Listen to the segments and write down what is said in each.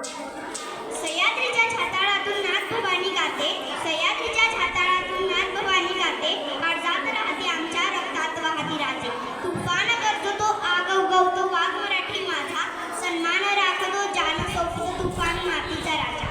सह्याद्रीच्या छाताळातून नाथ भवानी गाते, सह्याद्रीच्या छाताळातून नाथ भवानी गाते, काळजात राहते आमच्या रक्तात वाहती राहते. तुफान गरजतो आग उगवतो वाघ मराठी माझा, सन्मान राखतो जान सोपतो तुफान मातीचा राजा.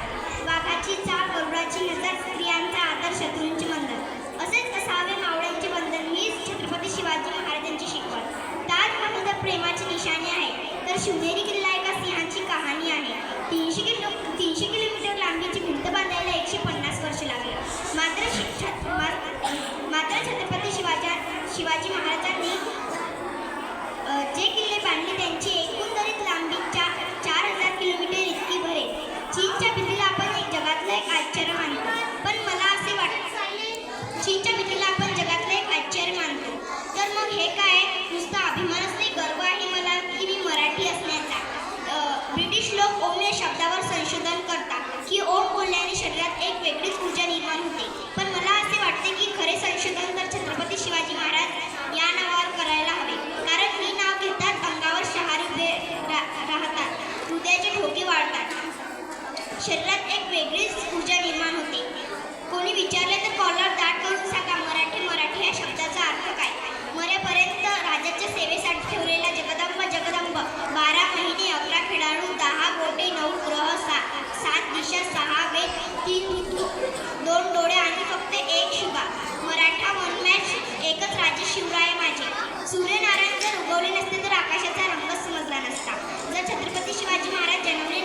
वाघाची चाल गरुडाची नजर, स्त्रियांचा आदर शत्रूंची मंदर, असेच असावे मावळ्यांचे बंधन. मीच छत्रपती शिवाजी महाराजांची शिकवण. ताजमहल तर प्रेमाची निशाणी आहे, तर शिवनेरी किल्ला एका सिंहाची कहाणी आहे. 300 किलोमीटर लांबीची भिंत बांधायला 150 वर्ष लागली. मात्र छत्रपती शिवाजी महाराजांनी जे किल्ले बांधले त्यांची एकंदरीत लांबी 4000 किलोमीटर इतकी भरेल. चीनच्या भीतीला आपण जगातलं एक आश्चर्य मानतो, पण मला असे वाटतं चीनच्या भीतीला आपण जगातलं एक आश्चर्य मानतो, तर मग हे काय? नुसता अभिमानच नाही, गर्व आहे मला की मी मराठी असण्याचा. ब्रिटिश लोक ओम या शब्दावर संशोधन करतात की ओम बोलल्याने शरीरात एक वेगळीच ऊर्जा निर्माण होते, पण मला असे वाटते की खरे संशोधन तर छत्रपती शिवाजी महाराज या नावावर करायला हवे. कारण ही नाव घेतात अंगावर शहारे उभे राहतात, हृदयाचे ठोके वाढतात, शरीरात एक वेगळीच ऊर्जा निर्माण होते. कोणी विचारले तर कॉलर दाट करून सांगा मराठी मराठी या शब्दाचा अर्थ काय? मरेपर्यंत राजाच्या सेवेसाठी ठेवलेला जगदंब जगदंब, 12 महिने 11 खेळाडू, 10 बोटे 9 ग्रह, 7 दिशा 6 वेद, 3 ऋतू, 2 डोळे आणि फक्त एक शुभा. मराठा मनमॅच एकच राजे शिवराय माझे. सूर्यनारायण जर उगवले नसते तर आकाशाचा रंगच समजला नसता. जर छत्रपती शिवाजी महाराज जन्मले